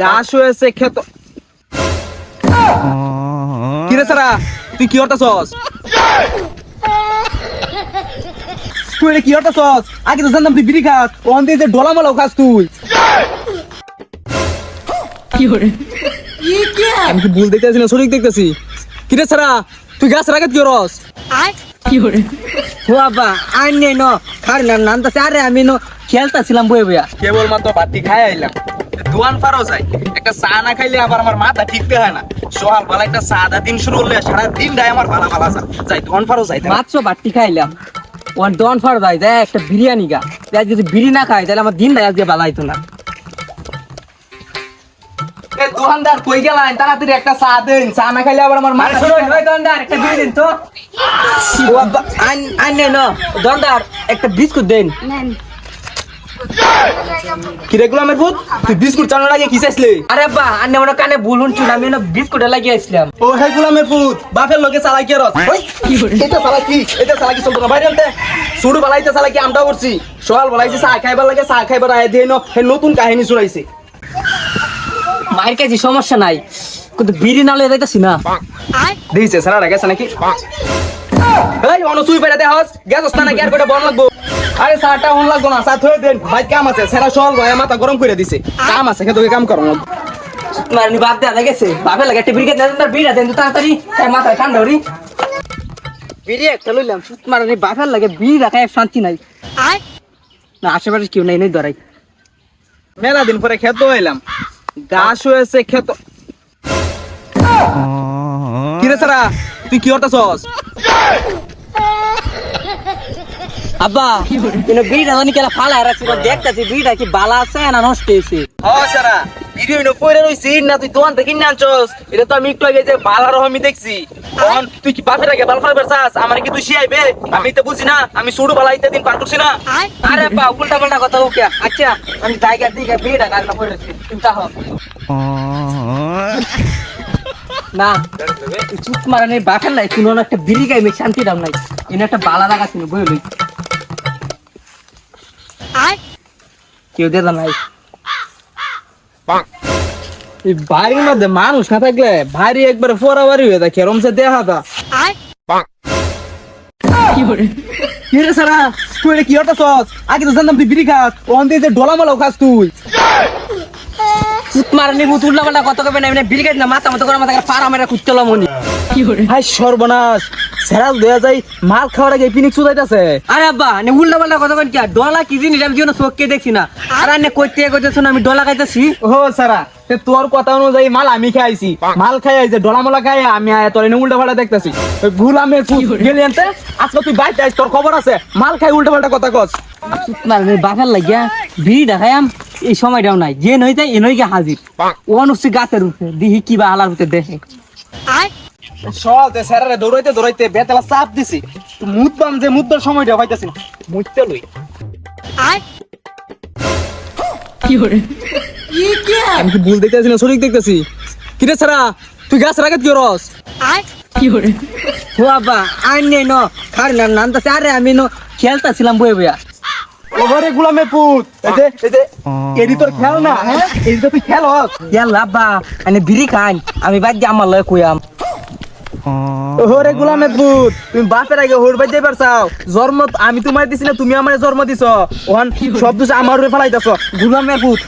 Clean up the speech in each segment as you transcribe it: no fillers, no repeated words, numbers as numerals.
গাছ হয়েছে ক্ষেত। কিরে সারা তুই কি করতেছস? তুই কি করতেছস? আগে তো জানতাম তুই বিড়ি খাস, ওখান থেকে যে ডলামালাও খাস তুই। আমি কি ভুল দেখতেছি না সঠিক দেখতেছি? কিরে সারা তুই গাছ রাখাত কি করস? বাবা আই নেই ন খার না নানতাছে আরে আমি ন খেলতাছিলাম বয়ে বইয়া কেবল মাত্র বাতি খাই আইলাম, দোয়ান পারো যাই একটা চা না খাইলে আবার আমার মাথা ঠিক হয় না। সকাল বেলা একটা চা দা দিন শুরু হলে সারা দিনটাই আমার ভালো ভালো যাই দোয়ান পারো যাই। মাত্র বাটি খাইলাম ওয়ান ডন ফার যায় একটা বিরিয়ানি গা যদি বিড়ি না খাই তাহলে আমার দিনটা আজকে ভালো হইতো না। এ দোকানদার কই গেলেন? তাড়াতাড়ি একটা চা দেন, চা না খাইলে আবার আমার মাথা। দোকানদার একটা বিড়ি দিন তো। আন নে ন দোকানদার একটা বিস্কুট দেন। কিরে গোলামের পুত তুই বিস্কুট চালানোর আগে কি চাইছিলি? আরে আব্বা আন্নে মনে কানে বলুন চুন আমি না বিস্কুটে লাগিয়ে আসলাম। ও হে গোলামের পুত বাপের লোকে চালাই কি রস? এটা চালা কি? এটা চালা কি চলতো না বাইরে আনতে? শুরু বেলাইতে চালা কি আমটা করছি? সকাল বেলাইতে চা খাইবার লাগে, চা খাইবার আয় দিয়ে হে নতুন কাহিনী শুনাইছে। মায়ের কাছে সমস্যা নাই কিন্তু বিড়ি না লয়ে যাইতাছি না। দিয়েছে সারা গেছে নাকি? এই অনুসুই পেরে দেহস গ্যাস না কি আর কয়টা বন লাগবো? আরে চাটা হন লাগবো না, চা থয়ে দেন ভাই, কাম আছে। সেরা সল ভাই মাথা গরম করে দিছে, কাম আছে তোকে কাম করো। মারনি বাপ দেয়া গেছে বাপে লাগে একটা বিড়ি খেতে দেন বিড়ি দেন তো তাড়াতাড়ি মাথায় ঠান্ডা হরি বিড়ি একটা লইলাম সুত মারনি বাপের লাগে বিড়ি রাখায় শান্তি নাই। না আশেপাশে কেউ নাই নাই ধরাই। মেলা দিন পরে খেতে এলাম, গাছ হয়েছে খেত। কিরে সারা তুই কি করতেছস? আব্বা কিন্তু বিড়িটা জানি কেলা ফালা রাখছি দেখতেছি বিড়িটা কি বালা আছে না নষ্ট হয়েছে। ও সারা ভিডিও পড়ে রইছি না, তুই দোকান থেকে কিনে আনছস? এটা তো আমি একটু আগে যে বালার আমি দেখছি। তখন তুই কি বাপের আগে বাল ফালবার চাস? আমার কি তুই শিয়াইবে? আমি তো বুঝি না, আমি শুরু বালা ইত্যাদি দিন পার করছি না। আরে আব্বা উল্টা পাল্টা কথা ওকে আচ্ছা আমি জায়গা দিকে বিড়িটা কাটনা পড়েছি চিন্তা হোক না চুপ মারানি বাখান নাই কোনো একটা বিড়ি গাই আমি শান্তি দাম নাই এনে একটা বালা লাগা ছিল বই লই কেউ দেদা নাই। এই বাড়ির মধ্যে মানুষ না থাকলে ভারী একবার ফোরাবারি হয়ে থাকে, রমসে দেখা তা। কি রে সারা তুই এটা কি করতেছস? আগে তো জানতাম তুই বিড়ি খাস, ওখান থেকে যে ডলামালাও খাস তুই। চুপ মারানি বুত উল্টা পাল্টা কথা কবে না এমনি বিড়ি গাই না মাথা মতো করে মাথা পাড়া মেরা কুত্তলা মনি হাই সর্বনাশ, সেরাল দেয়া যায় মাল খাওয়ার আগে পিনিক সুদাইতাছে। আরে আব্বা নে উল্টা পাল্টা কথা কন কি ডলা কি জিনিস আমি জীবনে চোখকে দেখছি না আর নে কইতে কইতেছ না আমি ডলা খাইতেছি। ও সারা তোর কথা অনুযায়ী মাল আমি খাইছি, মাল খাই আইছে ডলামালা খাই আমি তোর এনে উল্টা পাল্টা দেখতেছি। গুলামের গেলি আনতে আজকে তুই বাইতে আইস, তোর খবর আছে? মাল খাই উল্টা পাল্টা কথা কস। মারবে বাফার লাগিয়া বিড়ি দেখায়াম এই সময়টাও নাই যে নই যায় এ নই গিয়ে হাজির অনুষ্ঠি গাছের উঠে দিহি কিবা আলার উঠে দেখে সতে স্যারারে দৌড়াইতে দৌড়াইতে বেতলা চাপ দিছি, মুদবাম যে মুদ্দার সময়টা পাইতাছি না, মুইতে লই। আমি কি ভুল দেখতেছি না সঠিক দেখতেছি? কিরে সারা তুই গাছ রাখাত কি করস? বাবা আই নেই ন খার না নানতাছে আরে আমি ন খেলতাছিলাম বয়ে বইয়া ওরে গুলামের পুত এই যে এডি তোর খেল না, হ্যাঁ এডি তো তুই খেলস। ইয়াল্লা আব্বা আমি বিড়ি খাই আমি বাদ দিয়ে আমার লয় কইয়াম। ওরে গুলামের পুত তুমি বাপের আগে হোর বাই যাইবার চাও? জন্ম আমি তোমার দিছি না, তুমি আমারে জন্ম দিছ, ওখান সব দোষ আমার উপরে ফেলাইতাছ গুলামের পুত।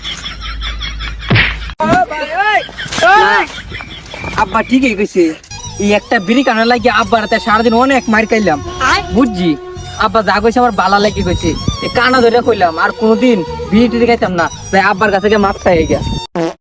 আব্বা ঠিকই কইছে এই একটা বিড়ি কানে লাগিয়ে আব্বার হাতে সারাদিন অনেক মার খাইলাম বুঝছি। আব্বা যা কইছে আমার বালা লেগে কইছে এই কানা ধরে কইলাম আর কোনোদিন বিড়ি টিড়ি খাইতাম না, তাই আব্বার কাছে গিয়ে মাপ খাই গিয়া।